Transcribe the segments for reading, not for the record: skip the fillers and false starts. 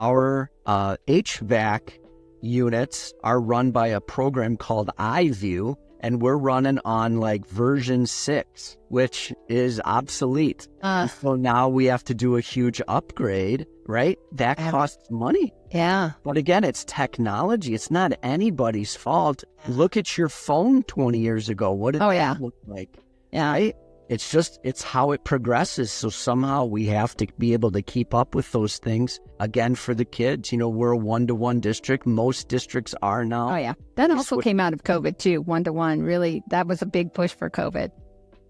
Our HVAC units are run by a program called iView, and we're running on like version 6, which is obsolete. So now we have to do a huge upgrade, right? That costs money. Yeah. But again, it's technology. It's not anybody's fault. Look at your phone 20 years ago. What did that look like? Yeah. Right? It's how it progresses. So somehow we have to be able to keep up with those things. Again, for the kids, we're a 1-to-1 district. Most districts are now. Oh, yeah. That also came out of COVID, too. 1-to-1. Really, that was a big push for COVID.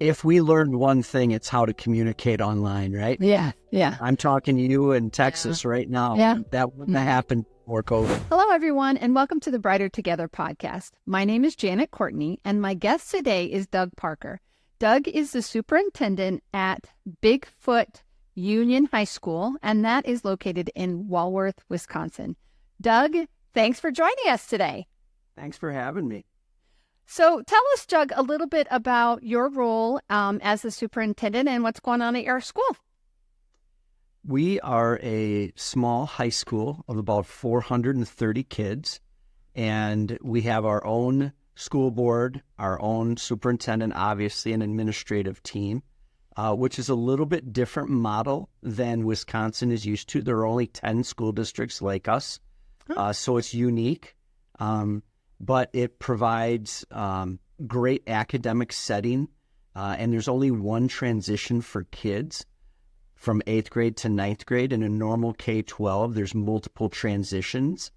If we learned one thing, it's how to communicate online, right? Yeah. Yeah. I'm talking to you in Texas right now. Yeah. That wouldn't have happened before COVID. Hello, everyone, and welcome to the Brighter Together podcast. My name is Janet Courtney, and my guest today is Doug Parker. Doug is the superintendent at Bigfoot Union High School, and that is located in Walworth, Wisconsin. Doug, thanks for joining us today. Thanks for having me. So tell us, Doug, a little bit about your role as the superintendent and what's going on at your school. We are a small high school of about 430 kids, and we have our own school board, our own superintendent, obviously an administrative team, which is a little bit different model than Wisconsin is used to. There are only 10 school districts like us, so it's unique, but it provides great academic setting, and there's only one transition for kids from 8th grade to 9th grade. In a normal K-12, there's multiple transitions.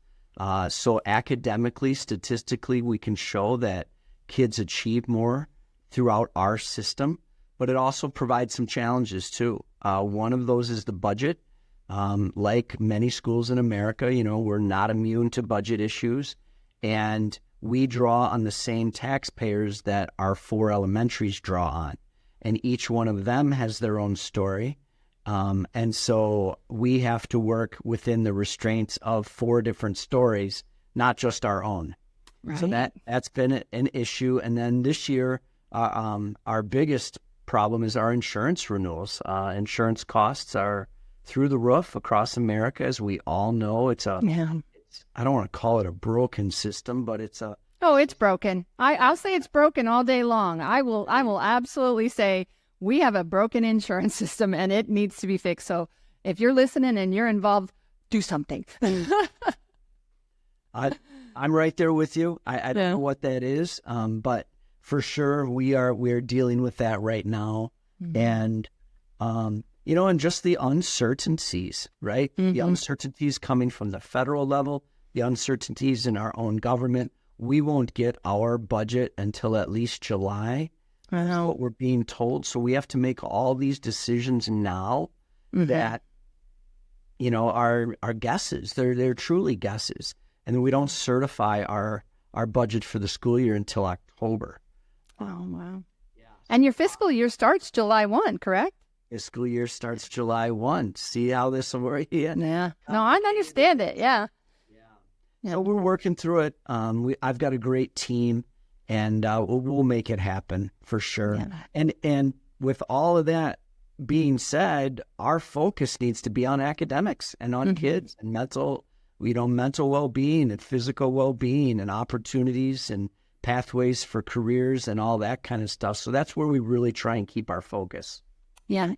So academically, statistically, we can show that kids achieve more throughout our system, but it also provides some challenges too. One of those is the budget. Like many schools in America, we're not immune to budget issues, and we draw on the same taxpayers that our 4 elementaries draw on, and each one of them has their own story. And so we have to work within the restraints of 4 different stories, not just our own. Right. So that's been an issue. And then this year, our biggest problem is our insurance renewals. Insurance costs are through the roof across America, as we all know. I don't want to call it a broken system, but it's a... Oh, it's broken. I'll say it's broken all day long. I will absolutely say we have a broken insurance system and it needs to be fixed. So if you're listening and you're involved, do something. I'm right there with you. I don't know what that is, but for sure we're dealing with that right now. Mm-hmm. And, and just the uncertainties, right? Mm-hmm. The uncertainties coming from the federal level, the uncertainties in our own government. We won't get our budget until at least July. That's what we're being told. So we have to make all these decisions now that, are guesses. They're truly guesses. And we don't certify our budget for the school year until October. Oh, wow. Yeah. And your fiscal year starts July 1, correct? Fiscal year starts July 1. See how this will work? Yeah. No, I understand it. Yeah. So we're working through it. I've got a great team. And we'll make it happen for sure. Yeah. And with all of that being said, our focus needs to be on academics and on kids and mental well-being and physical well-being and opportunities and pathways for careers and all that kind of stuff. So that's where we really try and keep our focus. Yeah,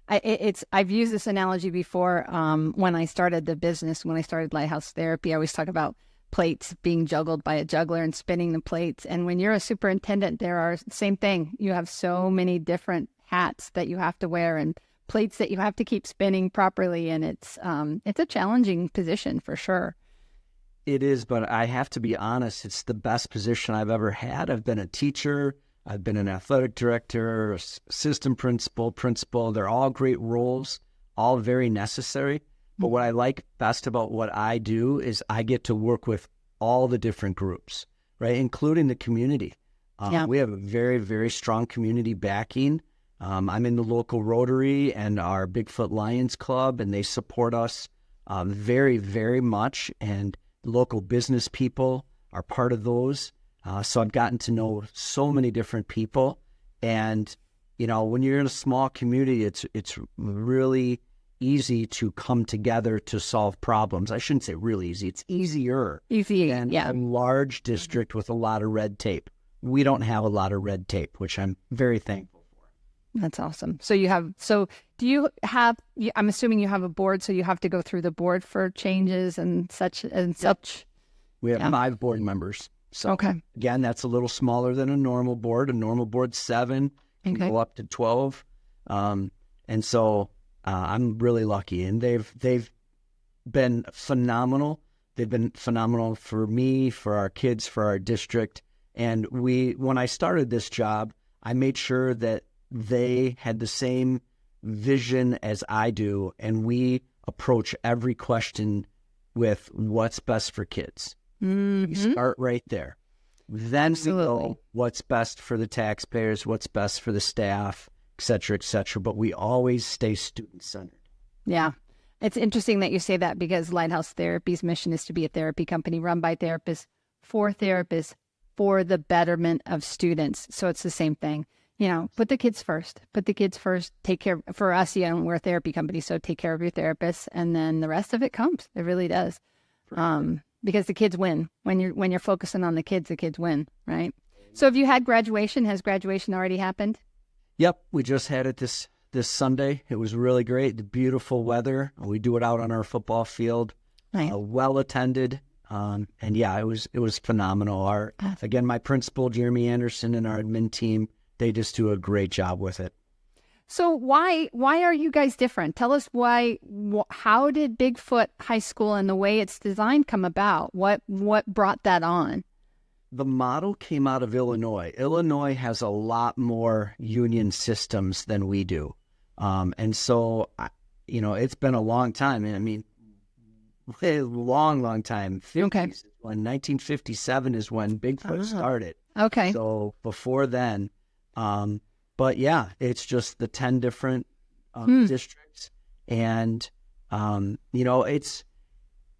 I've used this analogy before when I started the business, when I started Lighthouse Therapy. I always talk about plates being juggled by a juggler and spinning the plates. And when you're a superintendent, same thing. You have so many different hats that you have to wear and plates that you have to keep spinning properly. And it's a challenging position for sure. It is, but I have to be honest, it's the best position I've ever had. I've been a teacher. I've been an athletic director, assistant principal. They're all great roles, all very necessary. But what I like best about what I do is I get to work with all the different groups, right, including the community. We have a very, very strong community backing. I'm in the local Rotary and our Bigfoot Lions Club, and they support us very, very much. And local business people are part of those. So I've gotten to know so many different people. And, when you're in a small community, it's really easy to come together to solve problems. I shouldn't say really easy. It's easier than a large district with a lot of red tape. We don't have a lot of red tape, which I'm very thankful for. That's awesome. Do you have, I'm assuming you have a board, so you have to go through the board for changes and such. We have 5 board members. So again, that's a little smaller than a normal board. A normal board's 7, can go up to 12. And so I'm really lucky, and they've been phenomenal. They've been phenomenal for me, for our kids, for our district. And when I started this job, I made sure that they had the same vision as I do, and we approach every question with what's best for kids. We start right there. Then we go what's best for the taxpayers, what's best for the staff, et cetera, but we always stay student-centered. Yeah. It's interesting that you say that, because Lighthouse Therapy's mission is to be a therapy company run by therapists, for the betterment of students. So it's the same thing. Put the kids first. Take care. For us, we're a therapy company, so take care of your therapists, and then the rest of it comes. It really does. Because the kids win. When you're focusing on the kids win, right? So have you had graduation? Has graduation already happened? Yep, we just had it this Sunday. It was really great. The beautiful weather. We do it out on our football field. Right. Well attended. And yeah, it was phenomenal. Again, my principal, Jeremy Anderson, and our admin team, they just do a great job with it. So why are you guys different? Tell us why. How did Bigfoot High School and the way it's designed come about? What brought that on? The model came out of Illinois. Illinois has a lot more union systems than we do. And so, it's been a long time. I mean, a long time. 50s is when 1957 is when Bigfoot started. Okay. So before then, but yeah, it's just the 10 different districts. And,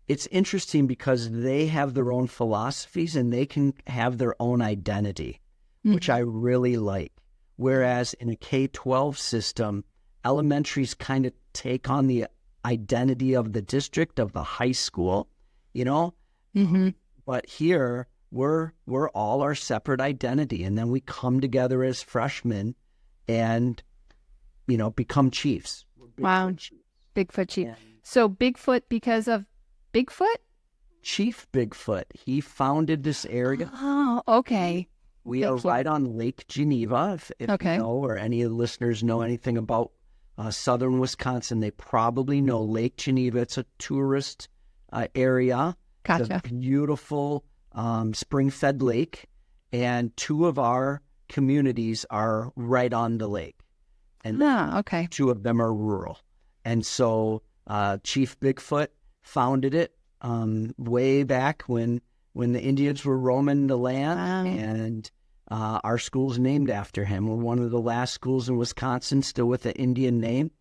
it's interesting because they have their own philosophies and they can have their own identity, which I really like. Whereas in a K-12 system, elementaries kind of take on the identity of the district, of the high school, But here, we're all our separate identity. And then we come together as freshmen and, become chiefs. Wow. Bigfoot chief. So Bigfoot because of Bigfoot? Chief Bigfoot. He founded this area. Oh, okay. We are right on Lake Geneva. If you know, or any of the listeners know anything about southern Wisconsin, they probably know Lake Geneva. It's a tourist area. Gotcha. It's a beautiful spring-fed lake, and 2 of our communities are right on the lake. And 2 of them are rural. And so Chief Bigfoot founded it way back when the Indians were roaming the land, and our school's named after him. We're one of the last schools in Wisconsin still with an Indian name.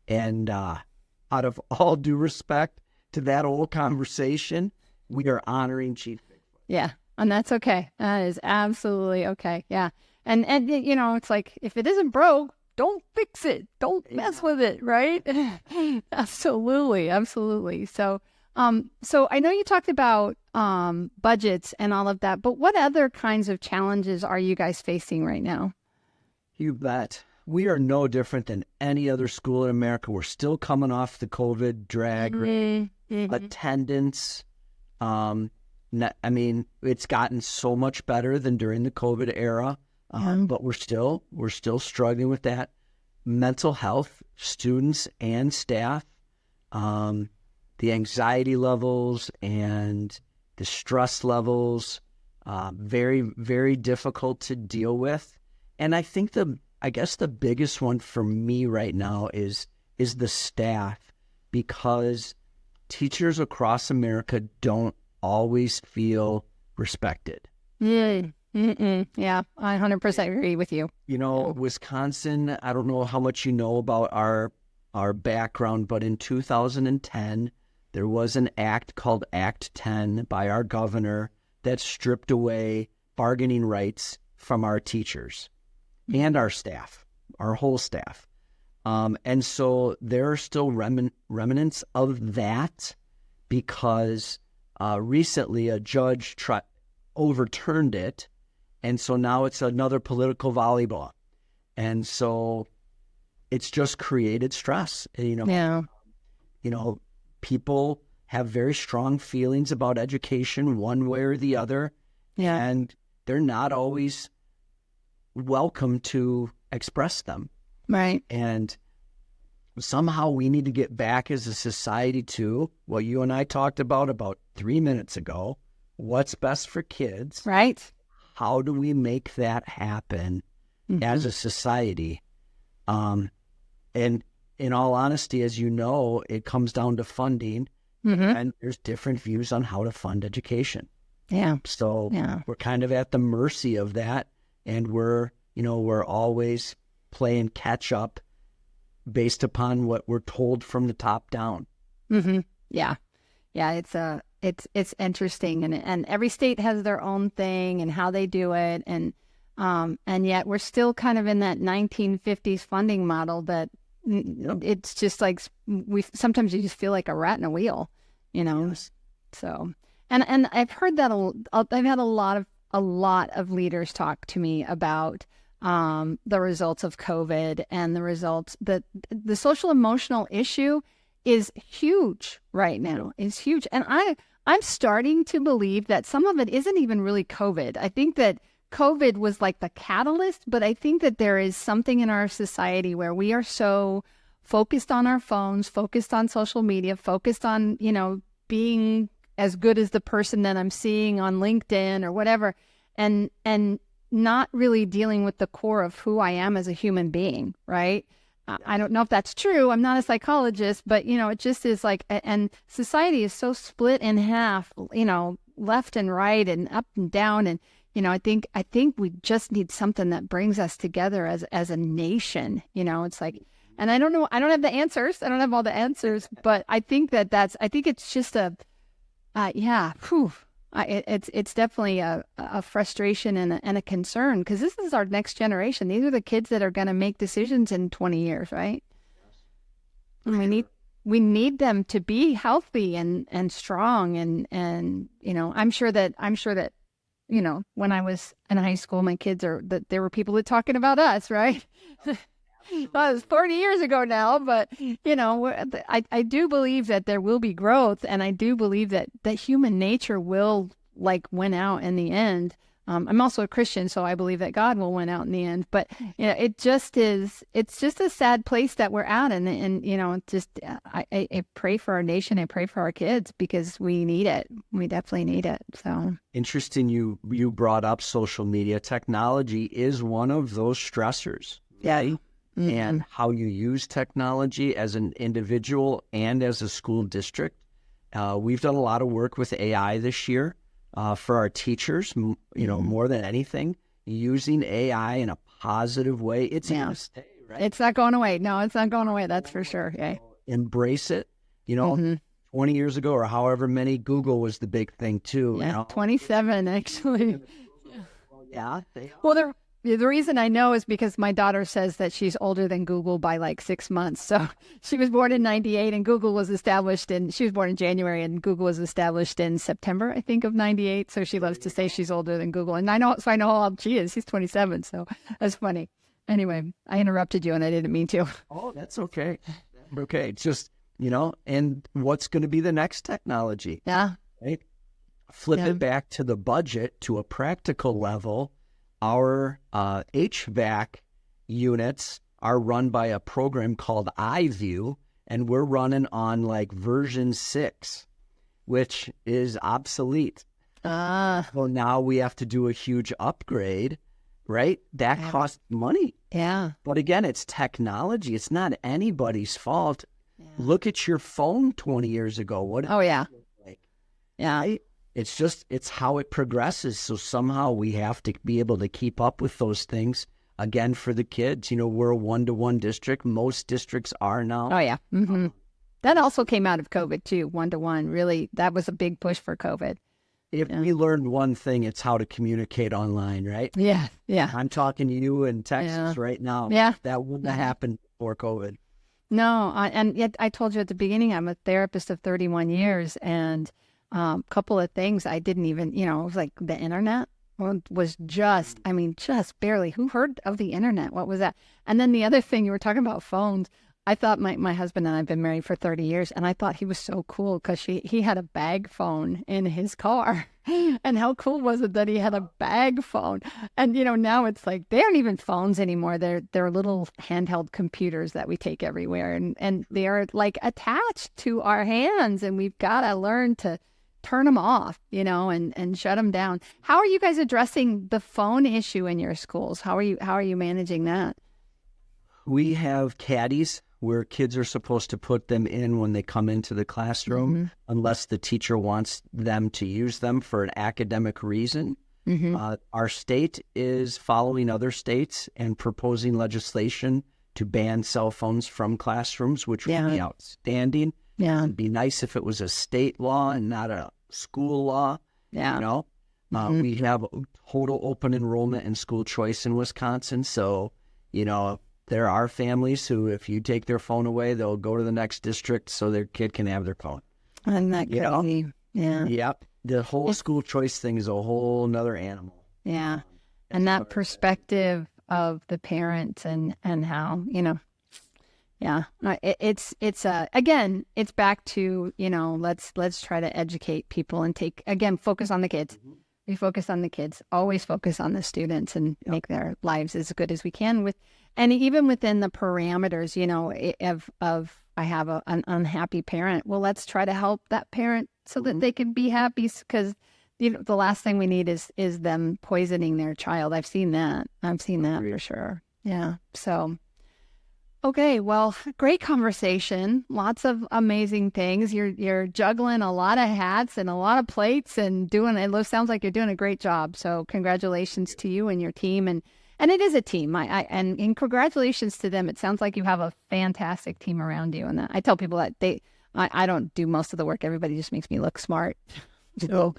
And out of all due respect to that old conversation, we are honoring Chief Bigfoot. Yeah, and that's okay. That is absolutely okay. Yeah. And it's like, if it isn't broke, don't fix it. Don't mess with it, right? Absolutely. So I know you talked about budgets and all of that, but what other kinds of challenges are you guys facing right now? You bet. We are no different than any other school in America. We're still coming off the COVID drag rate, attendance. It's gotten so much better than during the COVID era, but we're still struggling with that. Mental health, students and staff, the anxiety levels and the stress levels, very, very difficult to deal with. And I think I guess the biggest one for me right now is the staff, because teachers across America don't always feel respected. Yeah, I 100% agree with you. Wisconsin, I don't know how much you know about our background, but in 2010, there was an act called Act 10 by our governor that stripped away bargaining rights from our teachers and our staff, our whole staff. And so there are still remnants of that because recently a judge overturned it. And so now it's another political volleyball. And so it's just created stress. Yeah. People have very strong feelings about education one way or the other. Yeah. And they're not always welcome to express them. Right. And somehow we need to get back as a society to what you and I talked about 3 minutes ago. What's best for kids? Right. How do we make that happen as a society? And in all honesty, as you know, it comes down to funding, and there's different views on how to fund education. Yeah. So we're kind of at the mercy of that, and we're always playing catch up based upon what we're told from the top down. Yeah. It's interesting, and every state has their own thing and how they do it, and yet we're still kind of in that 1950s funding model that it's just like sometimes you just feel like a rat in a wheel, Yes. So and I've heard that I've had a lot of leaders talk to me about the results of COVID and the results that the social emotional issue is huge right now. It's huge. And I'm starting to believe that some of it isn't even really COVID. I think that COVID was like the catalyst, but I think that there is something in our society where we are so focused on our phones, focused on social media, focused on, being as good as the person that I'm seeing on LinkedIn or whatever, and not really dealing with the core of who I am as a human being, right? I don't know if that's true. I'm not a psychologist, but, it just is like, and society is so split in half, left and right and up and down. And, I think we just need something that brings us together as a nation. It's like, and I don't know, I don't have the answers. I don't have all the answers, but I think I think it's just it's definitely a frustration and a concern, because this is our next generation. These are the kids that are going to make decisions in 20 years, right? And we need them to be healthy and strong, and I'm sure that when I was in high school, my kids there were people that talking about us, right? That was 40 years ago now, but I do believe that there will be growth, and I do believe that human nature will win out in the end. I'm also a Christian, so I believe that God will win out in the end. But it's just a sad place that we're at, and I pray for our nation, I pray for our kids, because we need it. We definitely need it. So interesting, you brought up social media. Technology is one of those stressors. Yeah. And how you use technology as an individual and as a school district. We've done a lot of work with AI this year for our teachers, more than anything, using AI in a positive way. It's going to stay, right? It's not going away. No, it's not going away. That's for sure. Yeah. Embrace it. 20 years ago or however many, Google was the big thing too. Yeah, 27 actually. Yeah. Well, the reason I know is because my daughter says that she's older than Google by 6 months. So she was born in 98 and Google was established she was born in January and Google was established in September, I think, of 98. So she loves to say she's older than Google. And I know how old she is. She's 27. So that's funny. Anyway, I interrupted you and I didn't mean to. Oh, that's okay. Okay. It's just, and what's going to be the next technology? Yeah. Right? Flip it back to the budget, to a practical level. Our HVAC units are run by a program called iView, and we're running on version 6, which is obsolete. Well, now we have to do a huge upgrade, right? That costs money. Yeah. But again, it's technology. It's not anybody's fault. Yeah. Look at your phone 20 years ago. Oh, yeah. Yeah. Right? It's how it progresses. So somehow we have to be able to keep up with those things. Again, for the kids, we're a 1-to-1 district. Most districts are now. Oh, yeah. That also came out of COVID too, 1-to-1. Really, that was a big push for COVID. If we learned one thing, it's how to communicate online, right? Yeah, yeah. I'm talking to you in Texas right now. Yeah. That wouldn't have happened before COVID. No, and yet I told you at the beginning, I'm a therapist of 31 years, and a couple of things I didn't even, it was like the internet was just, I mean, just barely. Who heard of the internet? What was that? And then the other thing, you were talking about phones. I thought my husband and I have been married for 30 years, and I thought he was so cool because he had a bag phone in his car. And how cool was it that he had a bag phone? And, now it's like they aren't even phones anymore. They're little handheld computers that we take everywhere, and they are like attached to our hands, and we've got to learn to turn them off, and shut them down. How are you guys addressing the phone issue in your schools? How are you managing that? We have caddies where kids are supposed to put them in when they come into the classroom, unless the teacher wants them to use them for an academic reason. Our state is following other states and proposing legislation to ban cell phones from classrooms, which would be outstanding. Yeah. It'd be nice if it was a state law and not a school law. Yeah. We have total open enrollment and school choice in Wisconsin. So, there are families who, if you take their phone away, they'll go to the next district so their kid can have their phone. Isn't that crazy? Yeah. Yep. The whole school choice thing is a whole nother animal. Yeah. And that perspective of the parents and how, yeah, it's again, it's back to, let's try to educate people and focus on the kids. We focus on the kids, always focus on the students and make their lives as good as we can and even within the parameters, of I have an unhappy parent. Well, let's try to help that parent so that they can be happy, because the last thing we need is them poisoning their child. I've seen that for sure. Yeah. So, okay. Well, great conversation. Lots of amazing things. You're juggling a lot of hats and a lot of plates and sounds like you're doing a great job. So congratulations to you and your team. And it is a team. And congratulations to them. It sounds like you have a fantastic team around you. And I tell people that I don't do most of the work. Everybody just makes me look smart. So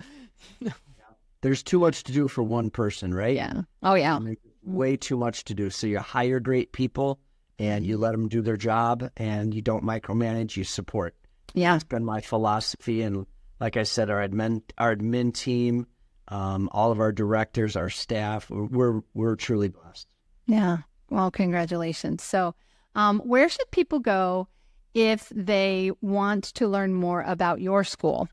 there's too much to do for one person, right? Yeah. Oh yeah. I mean, way too much to do. So you hire great people and you let them do their job, and you don't micromanage, you support. Yeah. It's been my philosophy. And like I said, our admin team, all of our directors, our staff, we're truly blessed. Yeah. Well, congratulations. So where should people go if they want to learn more about your school?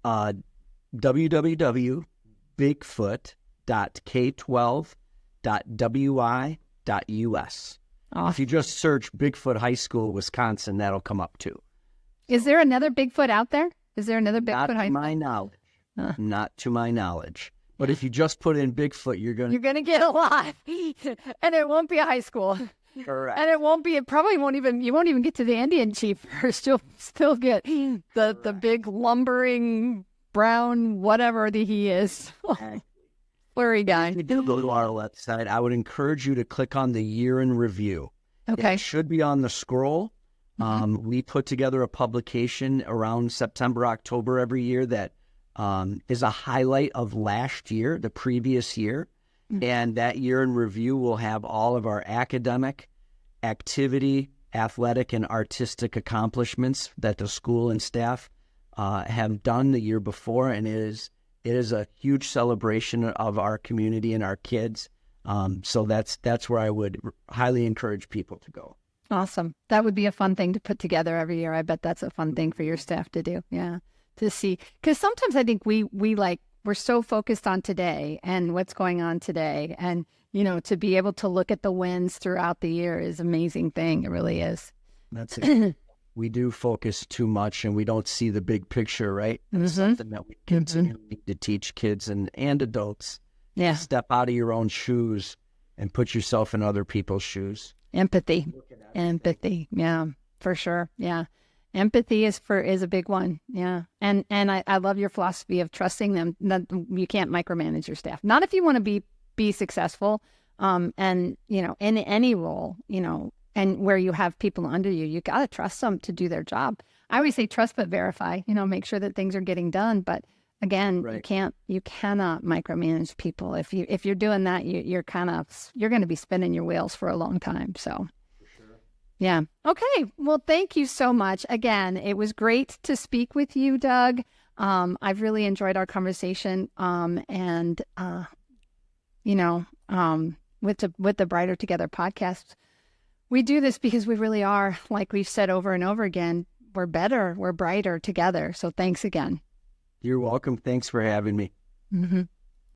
www.k12.wi.us. If you just search Bigfoot High School, Wisconsin, that'll come up too. Is there another Bigfoot out there? Is there another Bigfoot High School? Not to my knowledge. But if you just put in Bigfoot, you're gonna get a lot, and it won't be a high school. Correct. And you won't even get to the Indian chief first. You'll still get the big lumbering brown whatever he is. Flurry guy. If you do go to our website, I would encourage you to click on the year in review. Okay. It should be on the scroll. We put together a publication around September, October every year that is a highlight of last year, the previous year. And that year in review will have all of our academic, activity, athletic, and artistic accomplishments that the school and staff have done the year before. And it is a huge celebration of our community and our kids. So that's where I would highly encourage people to go. Awesome. That would be a fun thing to put together every year. I bet that's a fun thing for your staff to do. Yeah. To see, because sometimes I think we're so focused on today and what's going on today, and to be able to look at the wins throughout the year is an amazing thing. It really is. That's it. We do focus too much and we don't see the big picture, right? It's something that we continue to teach kids and adults. Yeah. Step out of your own shoes and put yourself in other people's shoes. Empathy. Yeah, for sure. Yeah. Empathy is a big one. Yeah. And I love your philosophy of trusting them. That you can't micromanage your staff. Not if you want to be successful. And in any role, and where you have people under you, you got to trust them to do their job. I always say trust but verify, make sure that things are getting done. But again, you cannot micromanage people. If you're doing that, you're going to be spinning your wheels for a long time. So Yeah. Okay. Well, thank you so much. Again, it was great to speak with you, Doug. I've really enjoyed our conversation. You know, with the Brighter Together podcast, we do this because we really are, like we've said over and over again, we're better, we're brighter together. So thanks again. You're welcome. Thanks for having me. Mm-hmm.